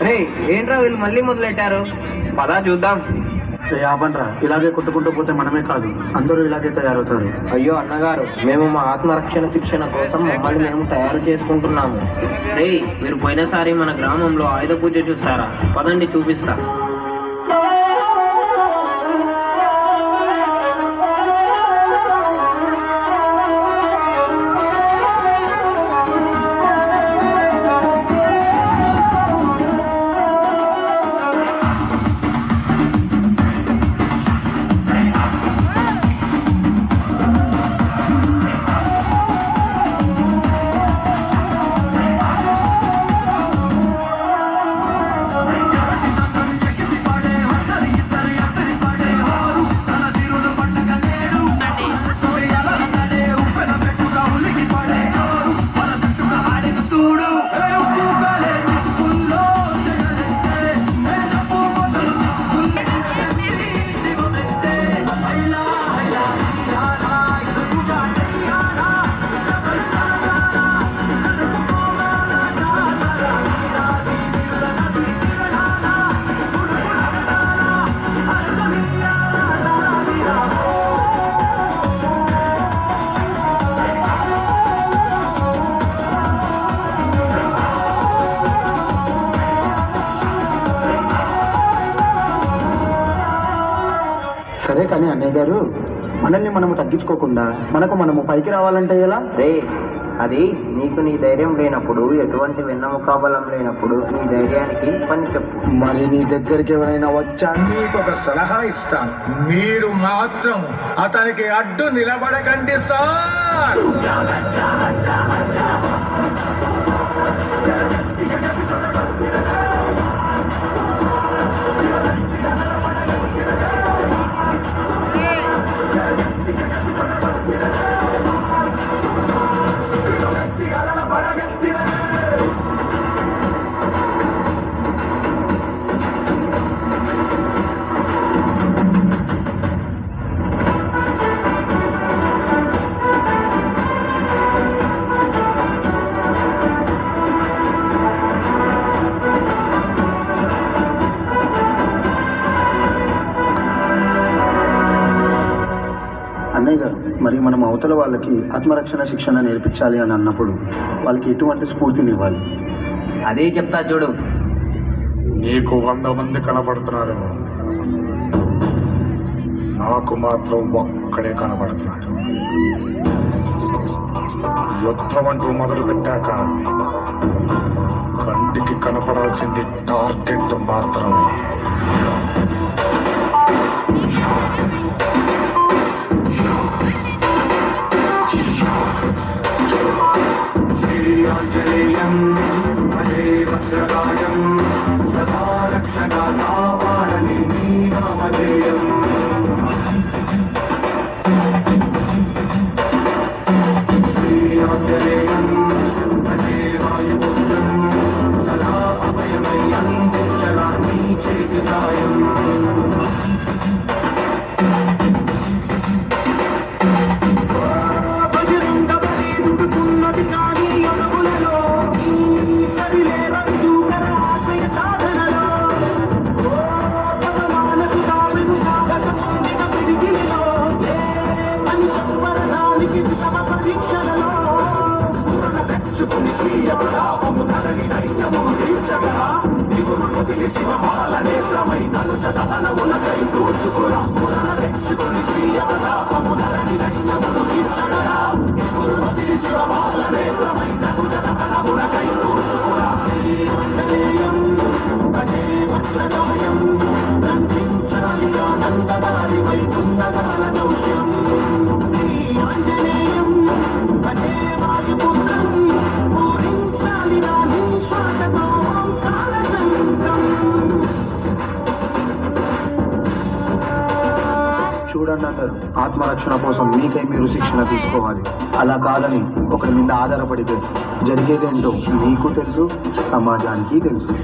అరే ఏంట్రా వీళ్ళు మళ్ళీ మొదలెట్టారు? పదా చూద్దాం. ఆపండ్రా, ఇలాగే కొట్టుకుంటూ పోతే మనమే కాదు అందరూ ఇలాగే తయారవుతారు. అయ్యో అన్నగారు, మేము మా ఆత్మరక్షణ శిక్షణ కోసం మమ్మల్ని మేము తయారు చేసుకుంటున్నాము. రే, మీరు పోయినసారి మన గ్రామంలో ఆయుధ పూజ చూసారా? పదండి చూపిస్తా. సరే కానీ అన్నయ్య గారు, మనల్ని మనము తగ్గించుకోకుండా మనము పైకి రావాలంటే ఎలా? రే, అది నీకు నీ ధైర్యం లేనప్పుడు, ఎటువంటి వెన్నముకాబలం లేనప్పుడు నీ ధైర్యానికి పని చెప్పు. మరి నీ దగ్గరికి ఎవరైనా వచ్చా? మీకు ఒక సలహా ఇస్తాను, మీరు మాత్రం అతనికి అడ్డు నిలబడకండి సార్. అన్నయ్య గారు, మరి మనం అవతల వాళ్ళకి ఆత్మరక్షణ శిక్షణ నేర్పించాలి అని అన్నప్పుడు వాళ్ళకి ఎటువంటి స్ఫూర్తిని ఇవ్వాలి? అదే చెప్తా చూడు. నీకు 100 మంది కనబడుతున్నారు, నాకు మాత్రం ఒక్కడే కనబడుతున్నాడు. యుద్ధం అంటూ మొదలు పెట్టాక కంటికి కనపడాల్సింది టార్గెట్ మాత్రమే. శ్రీయాంజనేయం భజే వజ్రగాయం సదా రక్షగా కాపాడని నీ నామధేయం. శ్రీయాంజనేయం భజే వాయుపుత్రం సదా అభయమై అందించరా నీ చేతి సాయం. స్వీయ ప్రతాపము ధరణి దైన్యము తీర్చగా దిగురును తెలిసి మహాలనేత్రమై నలుచ దహనములకై దూసుకురా స్ఫురణ తెచ్చుకుని స్వీయ ప్రతాపము ధరణి దైన్యమును తీర్చగా దిగురును తెలిసి మహాలనేత్రమై నలుచ దహనములకై దూసుకురా. శ్రీయాంజనేయం భజే వజ్రగాయం రంజించాలి ఆనందదారి వైకుంఠగాల దౌష్యం. శ్రీయాంజనేయం భజే వాయుపుత్రం చూడండి అంటారు, ఆత్మరక్షణ కోసం మీకై మీరు శిక్షణ తీసుకోవాలి. అలా కాదని ఒకరి మీద ఆధారపడితే జరిగేదేంటో మీకు తెలుసు, సమాజానికి తెలుసు.